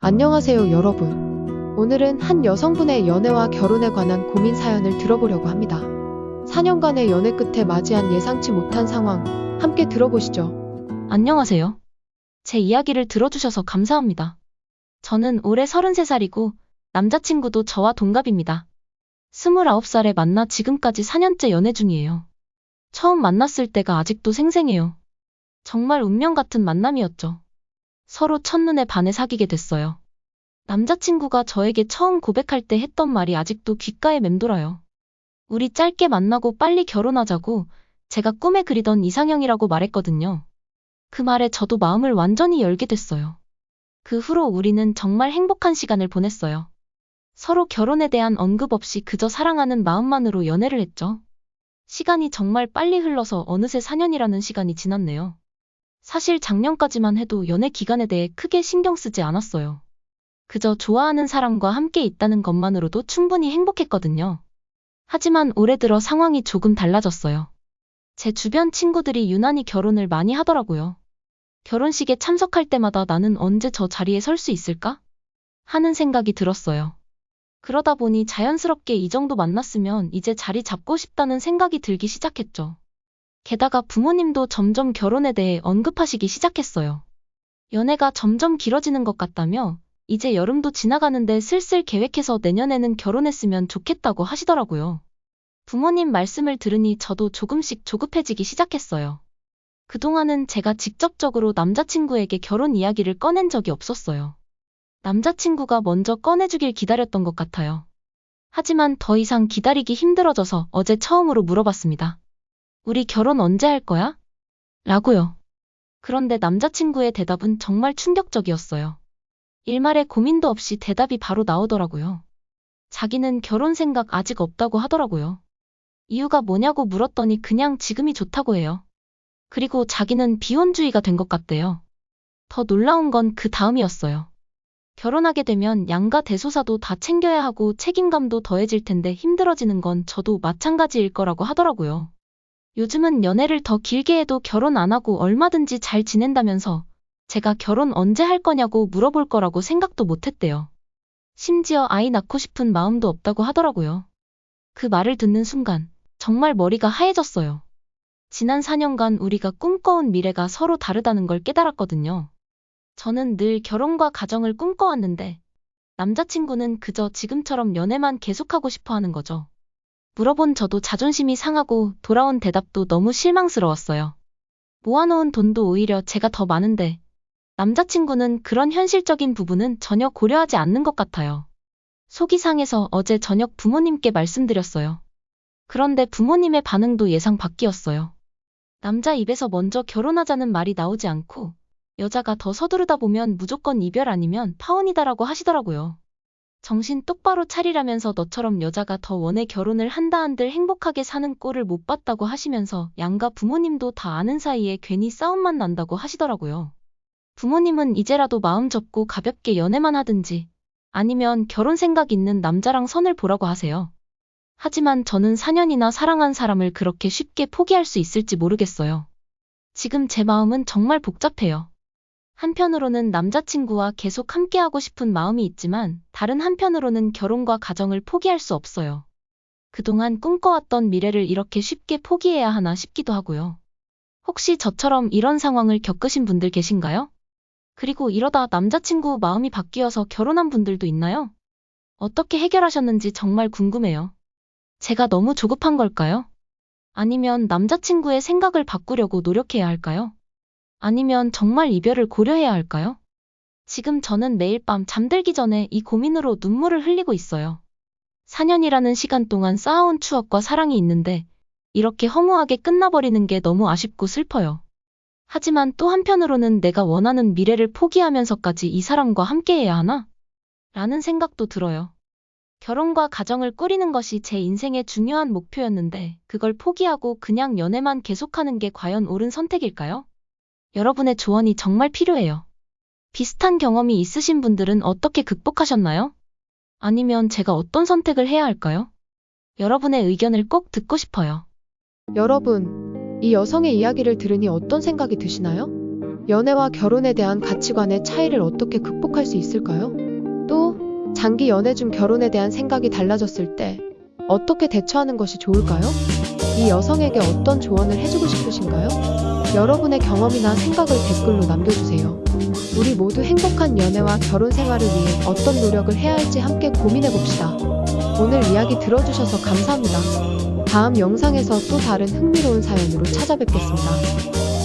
안녕하세요, 여러분. 오늘은 한 여성분의 연애와 결혼에 관한 고민 사연을 들어보려고 합니다. 4년간의 연애 끝에 맞이한 예상치 못한 상황, 함께 들어보시죠. 안녕하세요. 제 이야기를 들어주셔서 감사합니다. 저는 올해 33살이고 남자친구도 저와 동갑입니다. 29살에 만나 지금까지 4년째 연애 중이에요. 처음 만났을 때가 아직도 생생해요. 정말 운명 같은 만남이었죠. 서로 첫눈에 반해 사귀게 됐어요. 남자친구가 저에게 처음 고백할 때 했던 말이 아직도 귓가에 맴돌아요. 우리 짧게 만나고 빨리 결혼하자고 제가 꿈에 그리던 이상형이라고 말했거든요. 그 말에 저도 마음을 완전히 열게 됐어요. 그 후로 우리는 정말 행복한 시간을 보냈어요. 서로 결혼에 대한 언급 없이 그저 사랑하는 마음만으로 연애를 했죠. 시간이 정말 빨리 흘러서 어느새 4년이라는 시간이 지났네요. 사실 작년까지만 해도 연애 기간에 대해 크게 신경 쓰지 않았어요. 그저 좋아하는 사람과 함께 있다는 것만으로도 충분히 행복했거든요. 하지만 올해 들어 상황이 조금 달라졌어요. 제 주변 친구들이 유난히 결혼을 많이 하더라고요. 결혼식에 참석할 때마다 나는 언제 저 자리에 설 수 있을까? 하는 생각이 들었어요. 그러다 보니 자연스럽게 이 정도 만났으면 이제 자리 잡고 싶다는 생각이 들기 시작했죠. 게다가 부모님도 점점 결혼에 대해 언급하시기 시작했어요. 연애가 점점 길어지는 것 같다며 이제 여름도 지나가는데 슬슬 계획해서 내년에는 결혼했으면 좋겠다고 하시더라고요. 부모님 말씀을 들으니 저도 조금씩 조급해지기 시작했어요. 그동안은 제가 직접적으로 남자친구에게 결혼 이야기를 꺼낸 적이 없었어요. 남자친구가 먼저 꺼내주길 기다렸던 것 같아요. 하지만 더 이상 기다리기 힘들어져서 어제 처음으로 물어봤습니다. 우리 결혼 언제 할 거야? 라고요. 그런데 남자친구의 대답은 정말 충격적이었어요. 일말의 고민도 없이 대답이 바로 나오더라고요. 자기는 결혼 생각 아직 없다고 하더라고요. 이유가 뭐냐고 물었더니 그냥 지금이 좋다고 해요. 그리고 자기는 비혼주의가 된 것 같대요. 더 놀라운 건 그 다음이었어요. 결혼하게 되면 양가 대소사도 다 챙겨야 하고 책임감도 더해질 텐데 힘들어지는 건 저도 마찬가지일 거라고 하더라고요. 요즘은 연애를 더 길게 해도 결혼 안 하고 얼마든지 잘 지낸다면서 제가 결혼 언제 할 거냐고 물어볼 거라고 생각도 못 했대요. 심지어 아이 낳고 싶은 마음도 없다고 하더라고요. 그 말을 듣는 순간 정말 머리가 하얘졌어요. 지난 4년간 우리가 꿈꿔온 미래가 서로 다르다는 걸 깨달았거든요. 저는 늘 결혼과 가정을 꿈꿔왔는데 남자친구는 그저 지금처럼 연애만 계속하고 싶어 하는 거죠. 물어본 저도 자존심이 상하고 돌아온 대답도 너무 실망스러웠어요. 모아놓은 돈도 오히려 제가 더 많은데 남자친구는 그런 현실적인 부분은 전혀 고려하지 않는 것 같아요. 속이 상해서 어제 저녁 부모님께 말씀드렸어요. 그런데 부모님의 반응도 예상 밖이었어요. 남자 입에서 먼저 결혼하자는 말이 나오지 않고 여자가 더 서두르다 보면 무조건 이별 아니면 파혼이다라고 하시더라고요. 정신 똑바로 차리라면서 너처럼 여자가 더 원해 결혼을 한다 한들 행복하게 사는 꼴을 못 봤다고 하시면서 양가 부모님도 다 아는 사이에 괜히 싸움만 난다고 하시더라고요. 부모님은 이제라도 마음 접고 가볍게 연애만 하든지 아니면 결혼 생각 있는 남자랑 선을 보라고 하세요. 하지만 저는 4년이나 사랑한 사람을 그렇게 쉽게 포기할 수 있을지 모르겠어요. 지금 제 마음은 정말 복잡해요. 한편으로는 남자친구와 계속 함께하고 싶은 마음이 있지만 다른 한편으로는 결혼과 가정을 포기할 수 없어요. 그동안 꿈꿔왔던 미래를 이렇게 쉽게 포기해야 하나 싶기도 하고요. 혹시 저처럼 이런 상황을 겪으신 분들 계신가요? 그리고 이러다 남자친구 마음이 바뀌어서 결혼한 분들도 있나요? 어떻게 해결하셨는지 정말 궁금해요. 제가 너무 조급한 걸까요? 아니면 남자친구의 생각을 바꾸려고 노력해야 할까요? 아니면 정말 이별을 고려해야 할까요? 지금 저는 매일 밤 잠들기 전에 이 고민으로 눈물을 흘리고 있어요. 4년이라는 시간 동안 쌓아온 추억과 사랑이 있는데 이렇게 허무하게 끝나버리는 게 너무 아쉽고 슬퍼요. 하지만 또 한편으로는 내가 원하는 미래를 포기하면서까지 이 사람과 함께해야 하나? 라는 생각도 들어요. 결혼과 가정을 꾸리는 것이 제 인생의 중요한 목표였는데 그걸 포기하고 그냥 연애만 계속하는 게 과연 옳은 선택일까요? 여러분의 조언이 정말 필요해요. 비슷한 경험이 있으신 분들은 어떻게 극복하셨나요? 아니면 제가 어떤 선택을 해야 할까요? 여러분의 의견을 꼭 듣고 싶어요. 여러분, 이 여성의 이야기를 들으니 어떤 생각이 드시나요? 연애와 결혼에 대한 가치관의 차이를 어떻게 극복할 수 있을까요? 또, 장기 연애 중 결혼에 대한 생각이 달라졌을 때 어떻게 대처하는 것이 좋을까요? 이 여성에게 어떤 조언을 해주고 싶으신가요? 여러분의 경험이나 생각을 댓글로 남겨주세요. 우리 모두 행복한 연애와 결혼 생활을 위해 어떤 노력을 해야 할지 함께 고민해봅시다. 오늘 이야기 들어주셔서 감사합니다. 다음 영상에서 또 다른 흥미로운 사연으로 찾아뵙겠습니다.